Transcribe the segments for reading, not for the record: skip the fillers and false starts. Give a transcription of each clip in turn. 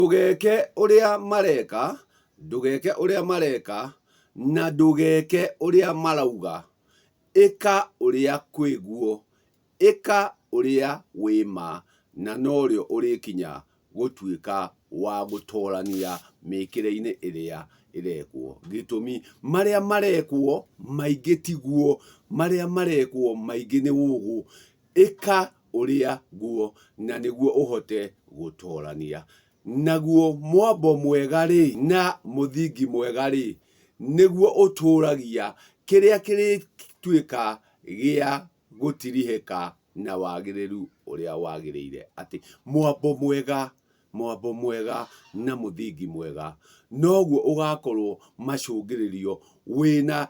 Ndugeke uria mareka, ndugeke uria mareka, na ndugeke uria marauga. Ika uria kwiguo, ika uria wima, na norio urikinya gutuika wa gutorania mikire-ini iria irekwo. Gitumi maria marekwo maingi tiguo, maria marekwo maingi ni ugu. Ika uria guo na niguo uhote gutorania. Naguo mwambo mwega ri na muthingi mwega ri niguo uturagia kiria kirituika gia gutirihika na wagiriru uria wagiriire. Ati mwambo mwega na muthingi mwega noguo ugakorwo macungiririo wina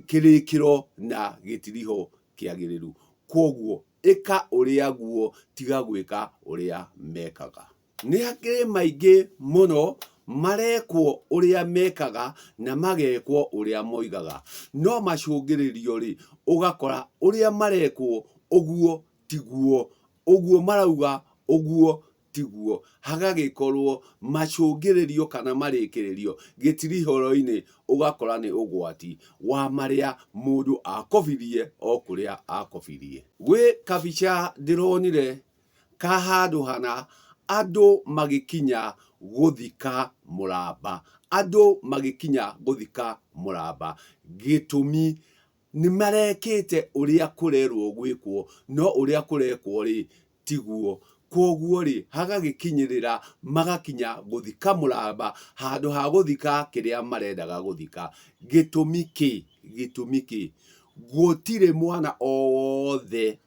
kirikiro na gitiriho kiagiriru. Koguo ika uria guo tiga gwika uria mekaga. Ni hakiri maingi muno marekwo uria mekaga na magekwo uria moigaga, no macungiririo ri ugakora uria marekwo uguo tiguo, uguo marauga uguo tiguo, hagagikorwo macungiririo kana marikiririo gitirihoro-ini, ugakora ni ugwati wa maria mundu akobirie o kuria akobirie. Gwi kabicha ndironire ka handu hana andu magikinya guthika muramba, andu magikinya guthika muramba. Gitumi ni marekite uria kurerwo gwikwo, no uria kurekwo ri tiguo. Koguo ri hagagikinyirira magakinya guthika muramba handu ha guthika kiria marendaga guthika. Gitumi ki gutire mwana o wothe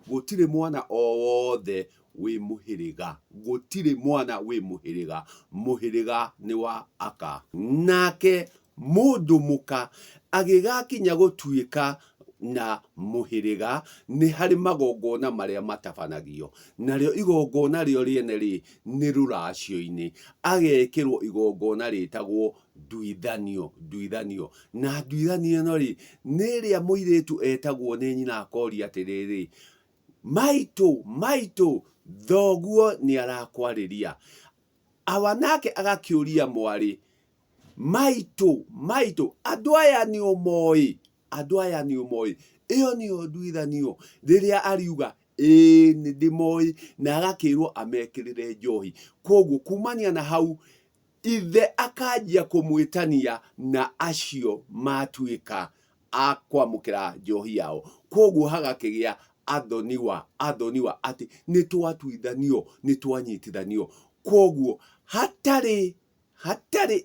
wi muhiriga, gutire mwana wi muhiriga. Muhiriga ni wa aka. Nake mundu muka agigakinya gutuika na muhiriga ni hari magongona maria matabanagio. Nario igongona rio riene ri ni ruracio-ini, agekirwo igongona ritagwo nduithanio. Na nduithanio no ri ni ria muiritu etagwo ni nyina akoria atiriri, maitu thoguo ni arakwariria. Awa nake agakiuria mwari, maitu andu aya ni umoi, iyo niyo nduithanio. Riria ariuga ni ndimoi na agakirwo amekirire njohi. Koguo kumania na hau ithe akanjia kumwitania na acio matuika akwamukira njohi yao. Koguo hagakigia athoniwa ati ni twatuithanio, ni twanyitithanio. Koguo hatari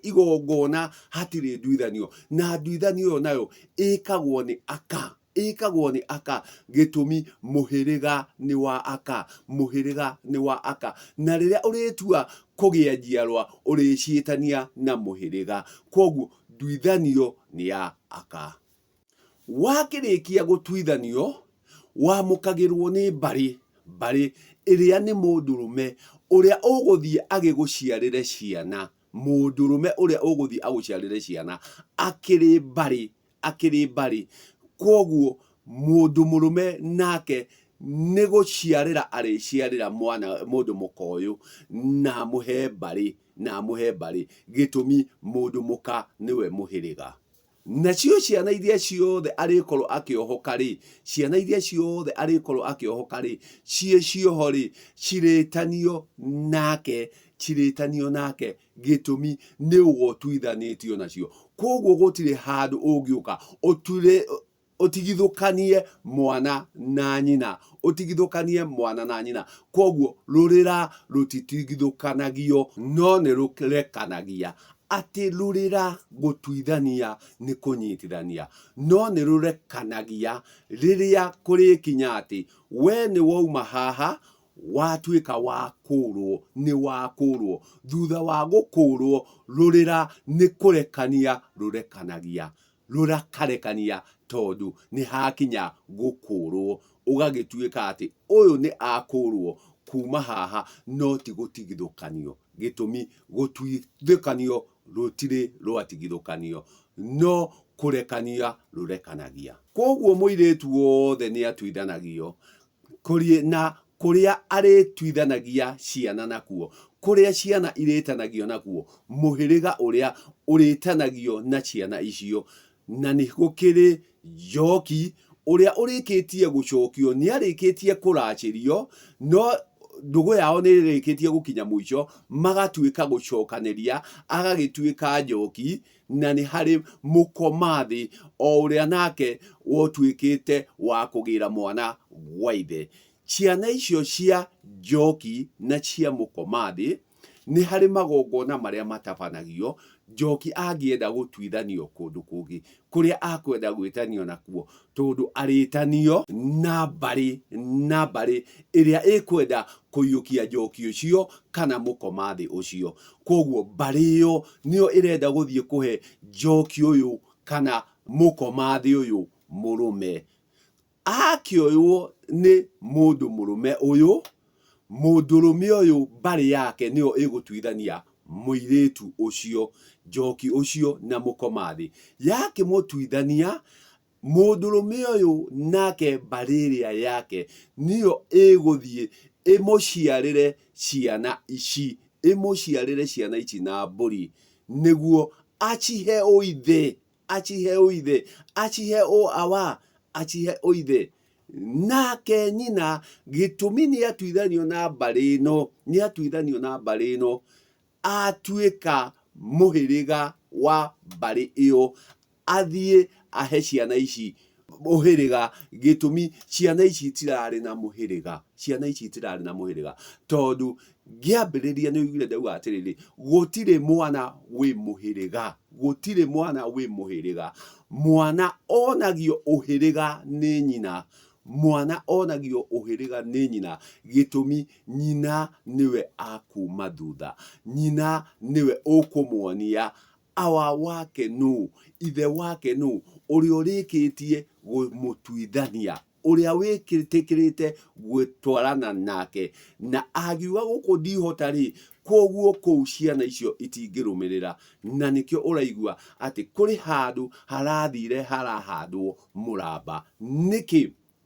igongona, hatiri nduithanio. Na nduithanio nayo ikagwo ni aka, gitumi muhiriga ni wa aka, na riria uritua kugia njiarwa uriciitania na muhiriga. Koguo nduithanio ni ya aka. Wakirikia gutuithanio wamukagirwo ni mbari iria ni mundurume uria uguthie agiguciarire ciana. Mundurume uria uguthie aguciarire ciana akiri mbari. Koguo mundu murume nake ni guciarira ariciarira mwana mundu mukoyu na muhe mbari. Gitumi mundu muka niwe muhiriga. Nacio ciana iria ciothe arikorwo akiohoka ri, cie cioho ri ciritanio nake, gitumi ni ugotuithanitio nacio. Koguo gutire handu ungiuka utigithukanie mwana na nyina, Koguo rurira rutitigithukanagio no ni rurekanagia. Ati rurira gutuithania ni kunyitithania, no ni rurekanagia riria kurikinya ati we ni wauma haha watuika wakurwo, ni wakurwo. Thutha wa gukurwo rurira ni kurekania rurakarekania tondu ni hakinya gukurwo, ugagituika ati uyu ni akurwo kuma haha, no ti gutigithukanio. Gitumi gutuithukanio rutiri rwatigithukanio, no kurekania rurekanagia. Koguo muiritu wothe ni atuithanagio na kuria arituithanagia ciana nakuo. kuria ciana iretanagio naguo muhiriga uria uretanagio na ciana icio na ni gukiri Njoki uria urikitie gucokio ni arikitie kuracirio no ndugu yao ni rikitie gukinya muico magatuika gucokaniria agagituika Njoki na ni hari Mukomathi o uria nake wotuikite wa kugira mwana waithe. Ciana icio cia Njoki na cia Mukomathi ni hari magongona maria matabanagio Njoki angienda gutuithanio kundu kungi kuria akwenda gwitanio nakuo tondu aritanio na bari iria ikwenda kuyukia Njoki ucio kana Mukomathi ucio. Koguo bari yo nio irenda guthie kuhe Njoki uyu kana Mukomathi uyu murume. Akioywo ni mundu murume uyu, mundurume uyu bari yake nio igutuithania muiretu ucio Njoki ucio na Mukomathi. Yake mutuithania mundurume uyu nake bariria yake nio iguthie imuciarire ciana ici, imuciarire ciana ici na mburi niguo acihe uithe, acihe uithe, acihe awa, acihe uithe. Nake nyina gitumi ni atuithanio na bari ino, ni atuithanio na bari ino atuika muhiriga wa bari iyo athie ahe ciana ici muhiriga gitumi ciana ici tirari na muhiriga, ciana ici tirari na muhiriga tondu giambiriria ni ugire ndauga atiriri gutire mwana wi muhiriga, gutire mwana wi muhiriga. Mwana onagio uhiriga ni nyina, mwana onagio uhiriga ni nyina gitumi nyina niwe akuma thutha, nyina niwe ukumuonia awa wake nu, ithe wake nu, uria urikitie gumutuithania, uria wikitikirite gwitwarana nake na agiuga guku ndihotari koguo kou ciana icio itingirumirira. Na nikio uraigua ati kuri handu harathire harahandwo muramba.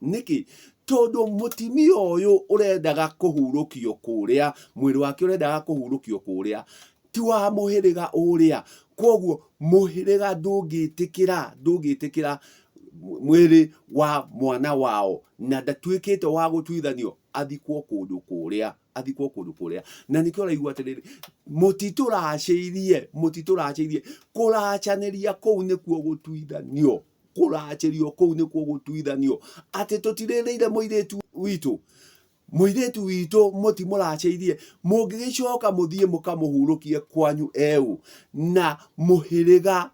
Niki tondu mutimia uyu urendaga kuhurukio kuria, mwiri wake urendaga kuhurukio kuria ti wa muhiriga uria. Koguo muhiriga ndungitikira mwiri wa mwana wao na ndatuikite wa gutuithanio athikwo kundu kuria, athikwo kundu kuria. Na nikio uraigua atiriri mutituraciirie kuracaniria kou nikuo gutuithanio, kuracirio kou nikuo gutuithanio ati tutirireire muiretu witu mutimuraceirie mungigicoka muthie mukamuhurukie kwanyu eu. Na muhiriga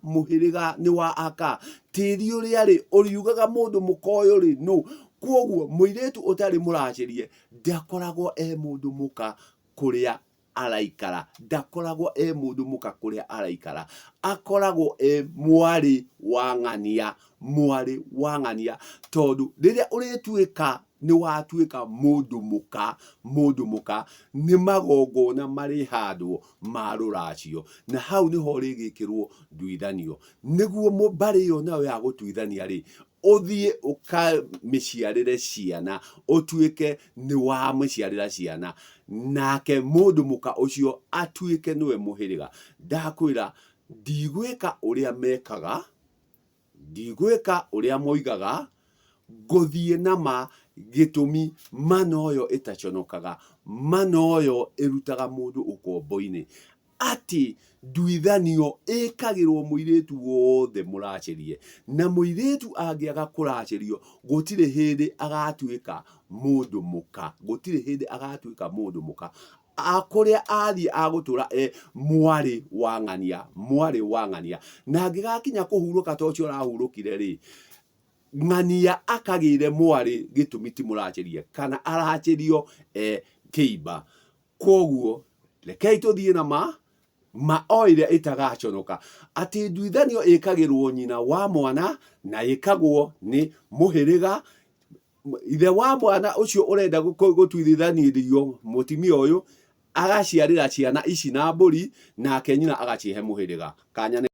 ni wa aka tiri uria ri uriugaga mundu mukoyo ri no. Koguo muiretu utari muracirie ndakoragwo mundu muka kuria araikara, ndakoragwo mundu muka kuria araikara, akoragwo mwari wa ng'ania, tondu riria urituika ni watuika mundu muka ni magongona mari handwo ma ruracio na hau niho rigikirwo nduithanio niguo bari yo nayo ya gutuithania ri uthie ukamiciarire ciana, utuike ni wa muciarira ciana nake mundu muka ucio atuike niwe muhiriga. Ndakwira ndigwika uria mekaga, ndigwika uria moigaga, nguthie nama gitumi mano yo itaconokaga, mano yo irutaga mundu ukombo-ini ati nduithanio ikagirwo muiretu wothe muracirie na muiretu angiaga kuracirio gutire hindi agatuika mundu muka, gutire hindi agatuika mundu muka. Akuria athie agutura mwari wa ng'ania na angigakinya kuhuruka ta ucio arahurukire ri ng'ania akagire mwari gitumi ti muracirie kana aracirio kiiba. Koguo rekei tuthie na oire itagaconoka ati nduithanio ikagirwo nyina wa mwana na ikagwo ni muhiriga. Ithe wa mwana ucio urenda gutuithanirio mutimia uyu agaciarira ciana ici na mburi nake nyina agacihe muhiriga. Kanya